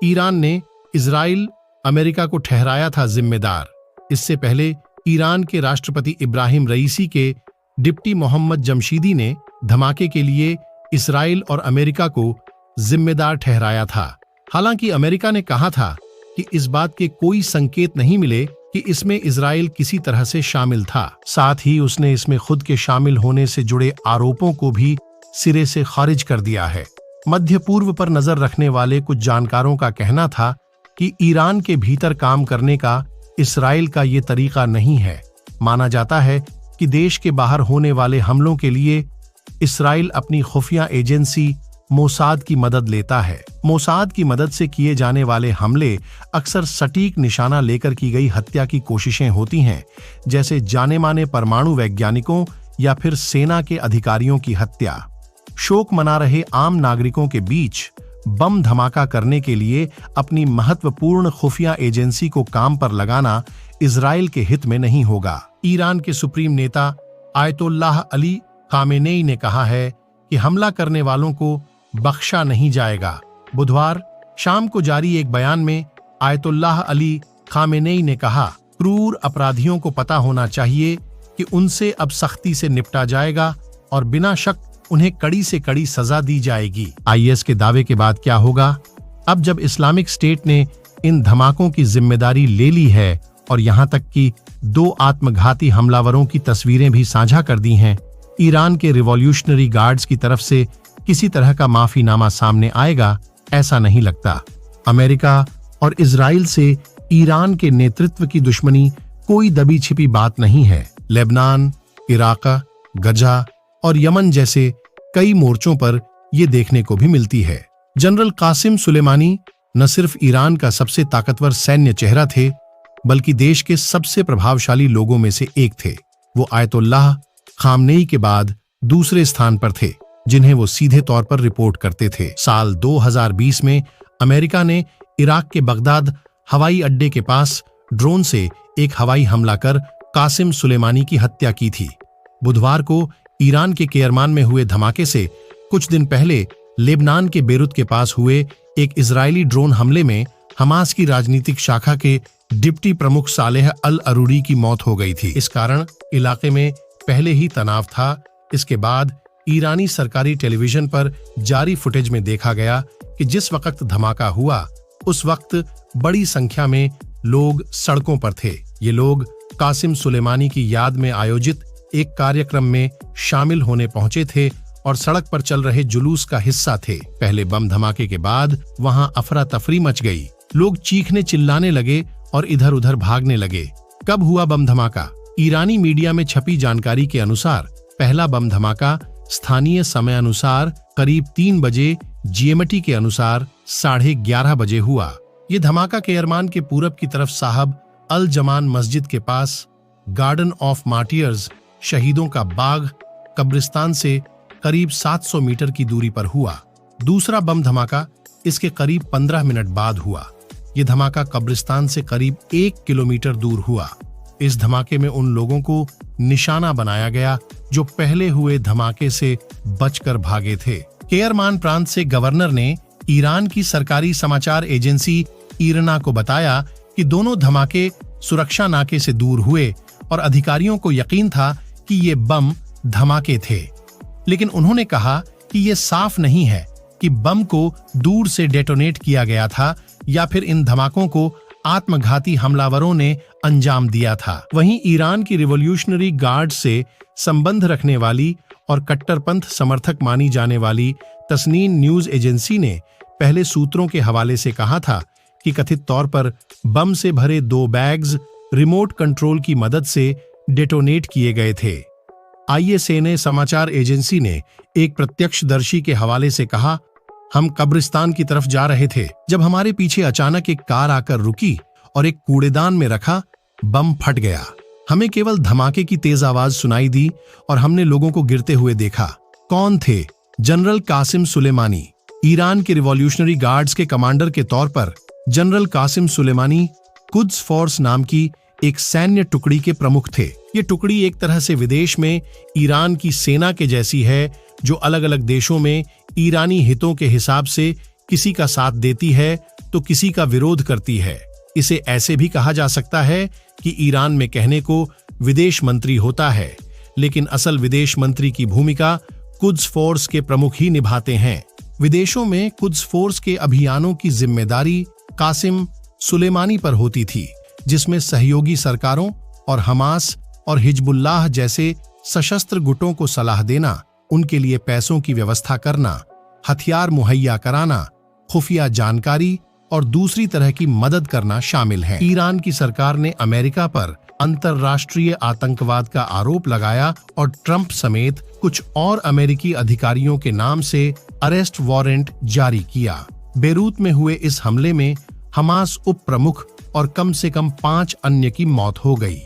Iran ने Israel America को ठहराया था जिम्मेदार। इससे पहले ईरान के राष्ट्रपति इब्राहिम रईसी के डिप्टी मोहम्मद जमशीदी ने धमाके के लिए इजराइल और अमेरिका को जिम्मेदार ठहराया था। हालांकि अमेरिका ने कहा था कि इस बात के कोई संकेत नहीं मिले कि इसमें इजराइल किसी तरह से शामिल था। साथ ही उसने इसमें खुद के शामिल होने से जुड़े आरोपों को भी सिरे से खारिज कर दिया है। मध्य पूर्व पर नजर रखने वाले कुछ जानकारों का कहना था कि ईरान के भीतर काम करने का इस्राइल का ये तरीका नहीं है। माना जाता है कि देश के बाहर होने वाले हमलों के लिए इस्राइल अपनी खुफिया एजेंसी मोसाद की मदद लेता है। मोसाद की मदद से किए जाने वाले हमले अक्सर सटीक निशाना लेकर की गई हत्या की कोशिशें होती हैं, जैसे जाने माने परमाणु वैज्ञानिकों या फिर सेना के अधिकारियों की हत्या। शोक मना रहे आम नागरिकों के बीच बम धमाका करने के लिए अपनी महत्वपूर्ण खुफिया एजेंसी को काम पर लगाना इजराइल के हित में नहीं होगा। ईरान के सुप्रीम नेता आयतुल्लाह अली खामेनेई ने कहा है कि हमला करने वालों को बख्शा नहीं जाएगा। बुधवार शाम को जारी एक बयान में आयतुल्लाह अली खामेनेई ने कहा, क्रूर अपराधियों को पता होना चाहिए कि उनसे अब सख्ती से निपटा जाएगा और बिना शक उन्हें कड़ी से कड़ी सजा दी जाएगी। आईएस के दावे के बाद क्या होगा? अब जब इस्लामिक स्टेट ने इन धमाकों की जिम्मेदारी ले ली है और यहां तक कि 2 आत्मघाती हमलावरों की तस्वीरें भी साझा कर दी हैं, ईरान के रिवॉल्यूशनरी गार्ड्स की तरफ से किसी तरह का माफीनामा सामने आएगा ऐसा नहीं लगता। अमेरिका और इजराइल से ईरान के नेतृत्व की दुश्मनी कोई दबी छिपी बात नहीं है। लेबनान, इराक, गजा और यमन जैसे कई मोर्चों पर यह देखने को भी मिलती है। जनरल कासिम सुलेमानी न सिर्फ ईरान का सबसे ताकतवर सैन्य चेहरा थे, बल्कि देश के सबसे प्रभावशाली लोगों में से एक थे। वो आयतुल्लाह खामनेई के बाद दूसरे स्थान पर थे, जिन्हें वो सीधे तौर पर रिपोर्ट करते थे। साल 2020 में अमेरिका ने इराक के बगदाद हवाई अड्डे के पास ड्रोन से एक हवाई हमला कर कासिम सुलेमानी की हत्या की थी। बुधवार को ईरान के केरमान में हुए धमाके से कुछ दिन पहले लेबनान के बेरूत के पास हुए एक इजरायली ड्रोन हमले में हमास की राजनीतिक शाखा के डिप्टी प्रमुख सालेह अल अरूरी की मौत हो गई थी। इस कारण इलाके में पहले ही तनाव था। इसके बाद ईरानी सरकारी टेलीविजन पर जारी फुटेज में देखा गया कि जिस वक्त धमाका हुआ उस वक्त बड़ी संख्या में लोग सड़कों पर थे। ये लोग कासिम सुलेमानी की याद में आयोजित एक कार्यक्रम में शामिल होने पहुंचे थे और सड़क पर चल रहे जुलूस का हिस्सा थे। पहले बम धमाके के बाद वहां अफरा तफरी मच गई। लोग चीखने चिल्लाने लगे और इधर उधर भागने लगे। कब हुआ बम धमाका? ईरानी मीडिया में छपी जानकारी के अनुसार पहला बम धमाका स्थानीय समय अनुसार करीब 3 बजे, जीएमटी के अनुसार 11:30 बजे हुआ। ये धमाका केरमान के पूरब की तरफ साहब अल जमान मस्जिद के पास गार्डन ऑफ मार्टियर्स, शहीदों का बाग, कब्रिस्तान से करीब 700 मीटर की दूरी पर हुआ। दूसरा बम धमाका इसके करीब 15 मिनट बाद हुआ। ये धमाका कब्रिस्तान से करीब 1 किलोमीटर दूर हुआ। इस धमाके में उन लोगों को निशाना बनाया गया जो पहले हुए धमाके से बचकर भागे थे। केरमान प्रांत से गवर्नर ने ईरान की सरकारी समाचार एजेंसी ईरना को बताया कि दोनों धमाके सुरक्षा नाके से दूर हुए और अधिकारियों को यकीन था कि ये बम धमाके थे। लेकिन उन्होंने कहा कि ये साफ नहीं है कि बम को दूर से डेटोनेट किया गया था या फिर इन धमाकों को आत्मघाती हमलावरों ने अंजाम दिया था। वहीं ईरान की रिवॉल्यूशनरी गार्ड से संबंध रखने वाली और कट्टरपंथ समर्थक मानी जाने वाली तस्नीम न्यूज एजेंसी ने पहले सूत्रों के हवाले से कहा था कि कथित तौर पर बम से भरे 2 बैग्स रिमोट कंट्रोल की मदद से डेटोनेट किए गए थे। आईएसएनए समाचार एजेंसी ने एक प्रत्यक्षदर्शी के हवाले से कहा, हम कब्रिस्तान की तरफ जा रहे थे जब हमारे पीछे अचानक एक कार आकर रुकी और एक कूड़ेदान में रखा बम फट गया। हमें केवल धमाके की तेज आवाज सुनाई दी और हमने लोगों को गिरते हुए देखा। कौन थे? General Qasem Soleimani. ईरान के रिवॉल्यूशनरी गार्ड्स के कमांडर के तौर पर general Qasem Soleimani Quds force नाम की एक सैन्य टुकड़ी के प्रमुख थे। ये टुकड़ी एक तरह से विदेश में ईरान की सेना के जैसी है, जो अलग अलग देशों में ईरानी हितों के हिसाब से किसी का साथ देती है तो किसी का विरोध करती है। इसे ऐसे भी कहा जा सकता है कि ईरान में कहने को विदेश मंत्री होता है, लेकिन असल विदेश मंत्री की भूमिका कुद्स फोर्स के प्रमुख ही निभाते हैं। विदेशों में कुद्स फोर्स के अभियानों की जिम्मेदारी कासिम सुलेमानी पर होती थी, जिसमें सहयोगी सरकारों और हमास और हिजबुल्लाह जैसे सशस्त्र गुटों को सलाह देना, उनके लिए पैसों की व्यवस्था करना, हथियार मुहैया कराना, खुफिया जानकारी और दूसरी तरह की मदद करना शामिल है। ईरान की सरकार ने अमेरिका पर अंतर्राष्ट्रीय आतंकवाद का आरोप लगाया और ट्रंप समेत कुछ और अमेरिकी अधिकारियों के नाम से अरेस्ट वारंट जारी किया। बेरूत में हुए इस हमले में हमास उप प्रमुख और कम से कम 5 अन्य की मौत हो गई।